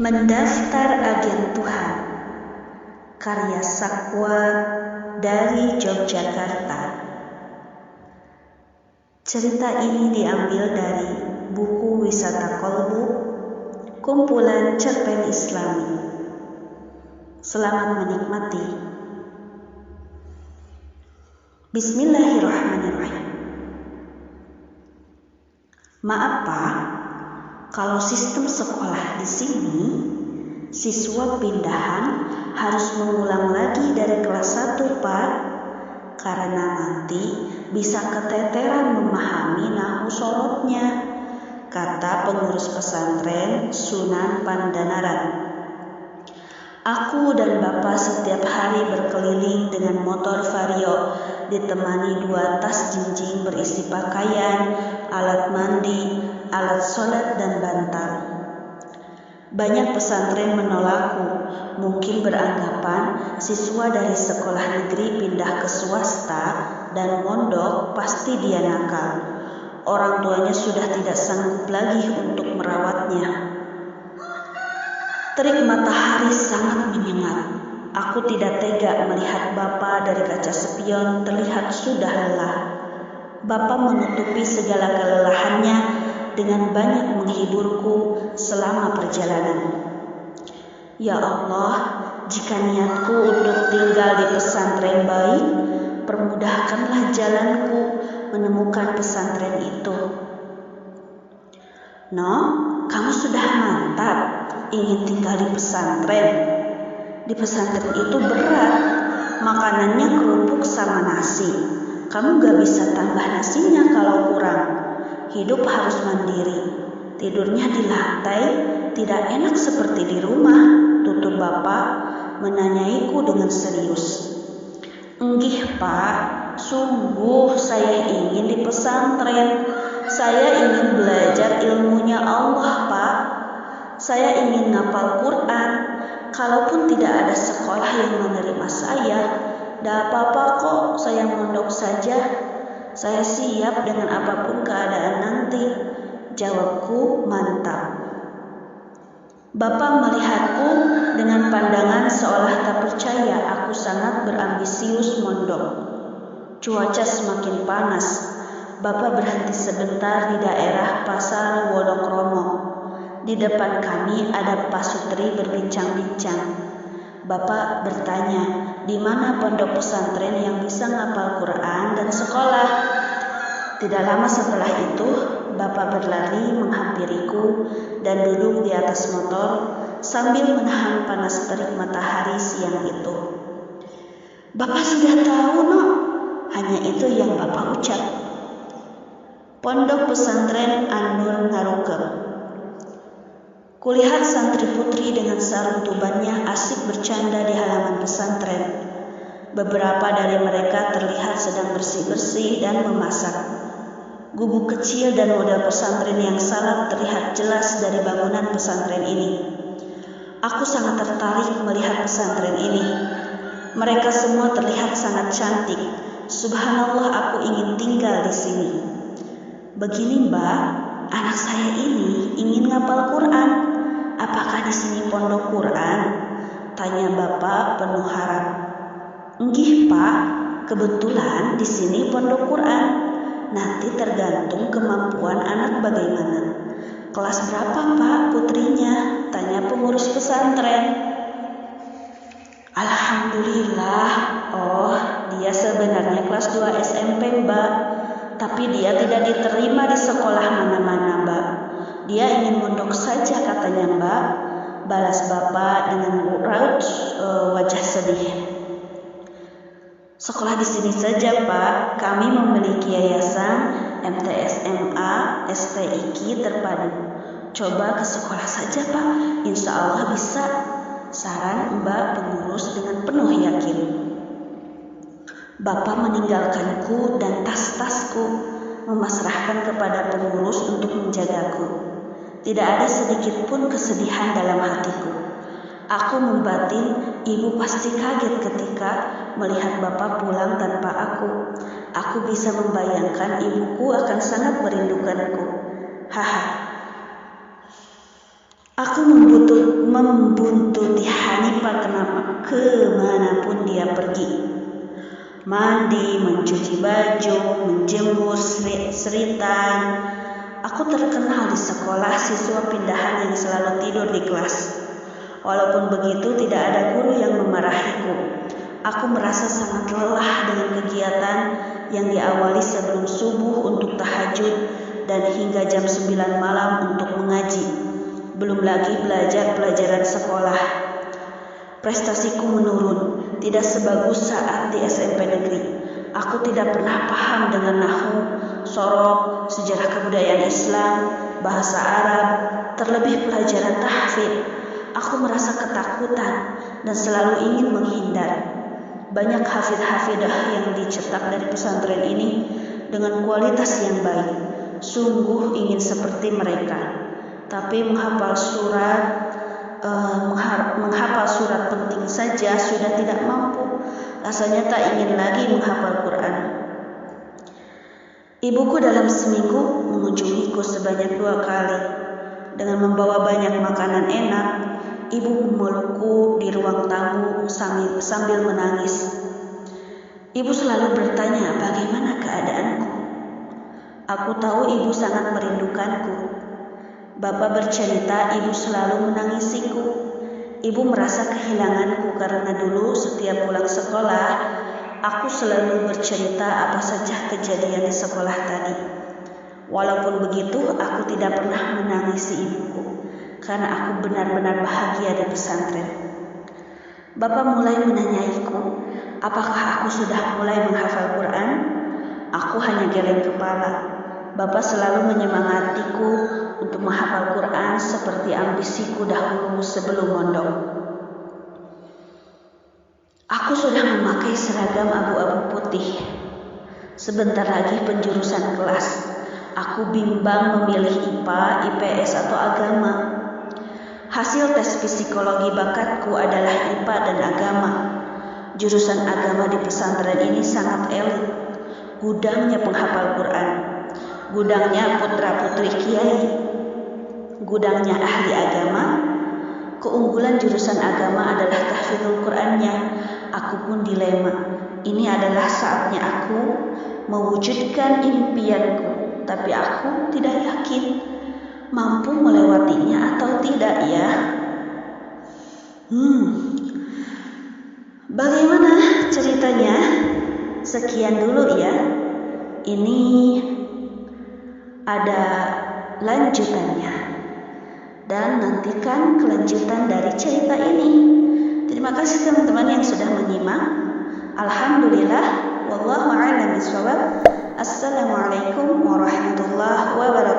Mendaftar Agen Tuhan, karya Sakwa dari Yogyakarta. Cerita ini diambil dari buku Wisata Kolbu, kumpulan cerpen Islami. Selamat menikmati. Bismillahirrahmanirrahim. Maaf Pak, kalau sistem sekolah di sini, siswa pindahan harus mengulang lagi dari kelas 1 Pak, karena nanti bisa keteteran memahami nahwu sorotnya, kata pengurus pesantren Sunan Pandanaran. Aku dan Bapak setiap hari berkeliling dengan motor Vario, ditemani 2 tas jinjing berisi pakaian, alat mandi, alat sholat, dan bantal. Banyak pesantren menolakku, mungkin beranggapan siswa dari sekolah negeri pindah ke swasta dan mondok pasti dia nakal. Orang tuanya sudah tidak sanggup lagi untuk merawatnya. Terik matahari sangat menyengat. Aku tidak tega melihat Bapak dari kaca spion terlihat sudah lelah. Bapak menutupi segala kelelahannya dengan banyak menghiburku selama perjalanan. Ya Allah, jika niatku untuk tinggal di pesantren baik, permudahkanlah jalanku menemukan pesantren itu. No, kamu sudah mantap ingin tinggal di pesantren. Di pesantren itu berat, makanannya kerupuk sama nasi. Kamu gak bisa tambah nasinya kalau kurang. Hidup harus mandiri. Tidurnya di lantai tidak enak seperti di rumah, tutur Bapak menanyaiku dengan serius. Enggih Pak, sungguh saya ingin di pesantren. Saya ingin belajar ilmunya Allah Pak. Saya ingin ngapal Quran. Kalaupun tidak ada sekolah yang menerima saya, dah apa-apa kok, saya mondok saja. Saya siap dengan apapun keadaan nanti, jawabku mantap. Bapak melihatku dengan pandangan seolah tak percaya aku sangat berambisius mondok. Cuaca semakin panas. Bapak berhenti sebentar di daerah Pasar Wonokromo. Di depan kami ada Pak Sutri berbincang-bincang. Bapak bertanya, di mana pondok pesantren yang bisa ngapal Quran dan sekolah? Tidak lama setelah itu, Bapak berlari menghampiriku dan duduk di atas motor sambil menahan panas terik matahari siang itu. Bapak sudah tahu, no? Hanya itu yang Bapak ucap. Pondok pesantren An-Nur Ngaruke. Kulihat santri putri dengan sarung tubannya asik bercanda di halaman pesantren. Beberapa dari mereka terlihat sedang bersih-bersih dan memasak. Gubuk kecil dan model pesantren yang salap terlihat jelas dari bangunan pesantren ini. Aku sangat tertarik melihat pesantren ini. Mereka semua terlihat sangat cantik. Subhanallah, aku ingin tinggal di sini. Begini Mbak, anak saya ini ingin ngapal Quran. Apakah di sini pondok Quran? Tanya Bapak penuh harap. Enggih Pak, kebetulan di sini pondok Quran. Nanti tergantung kemampuan anak bagaimana. Kelas berapa Pak putrinya? Tanya pengurus pesantren. Alhamdulillah, oh dia sebenarnya kelas 2 SMP Mbak. Tapi dia tidak diterima di sekolah mana-mana Mbak. Dia ingin mondok saja katanya Mbak, balas Bapak dengan raut wajah sedih. Sekolah di sini saja Pak, kami memiliki yayasan MTSMA STIQ terpadu. Coba ke sekolah saja Pak, insya Allah bisa, saran Mbak pengurus dengan penuh yakin. Bapak meninggalkanku dan tas-tasku, memasrahkan kepada pengurus untuk menjagaku. Tidak ada sedikit pun kesedihan dalam hatiku. Aku membatin ibu pasti kaget ketika melihat Bapak pulang tanpa aku. Aku bisa membayangkan ibuku akan sangat merindukanku. Haha. Aku membuntuti Hanifah kemanapun dia pergi. Mandi, mencuci baju, menjemur seritan. Aku terkenal di sekolah siswa pindahan yang selalu tidur di kelas. Walaupun begitu, tidak ada guru yang memarahiku. Aku merasa sangat lelah dengan kegiatan yang diawali sebelum subuh untuk tahajud dan hingga jam 9 malam untuk mengaji. Belum lagi belajar pelajaran sekolah. Prestasiku menurun, tidak sebagus saat di SMP negeri. Aku tidak pernah paham dengan nahwu, sorof, sejarah kebudayaan Islam, bahasa Arab, terlebih pelajaran tahfidz. Aku merasa ketakutan dan selalu ingin menghindar. Banyak hafidz-hafidah yang dicetak dari pesantren ini dengan kualitas yang baik. Sungguh ingin seperti mereka. Tapi menghafal surat penting saja sudah tidak mampu. Rasanya tak ingin lagi menghafal Quran. Ibuku dalam seminggu mengunjungiku sebanyak 2 kali. Dengan membawa banyak makanan enak, ibu memelukku di ruang tamu sambil menangis. Ibu selalu bertanya bagaimana keadaanku. Aku tahu ibu sangat merindukanku. Bapak bercerita ibu selalu menangisiku. Ibu merasa kehilanganku karena dulu setiap pulang sekolah, aku selalu bercerita apa saja kejadian di sekolah tadi. Walaupun begitu, aku tidak pernah menangisi ibuku karena aku benar-benar bahagia di pesantren. Bapak mulai menanyaiku, apakah aku sudah mulai menghafal Quran? Aku hanya geleng kepala. Bapak selalu menyemangatiku untuk menghafal Quran seperti ambisiku dahulu sebelum mondok. Aku sudah memakai seragam abu-abu putih. Sebentar lagi penjurusan kelas. Aku bimbang memilih IPA, IPS atau agama. Hasil tes psikologi bakatku adalah IPA dan agama. Jurusan agama di pesantren ini sangat elit. Gudangnya penghafal Quran. Gudangnya putra-putri kiai, gudangnya ahli agama. Keunggulan jurusan agama adalah tahfidzul Qur'annya. Aku pun dilema. Ini adalah saatnya aku mewujudkan impianku, tapi aku tidak yakin mampu melewatinya atau tidak ya. Bagaimana ceritanya? Sekian dulu ya. Ini ada lanjutannya dan nantikan kelanjutan dari cerita ini. Terima kasih teman-teman yang sudah menyimak. Alhamdulillah, wallahu a'lam bishawab. Assalamualaikum warahmatullahi wabarakatuh.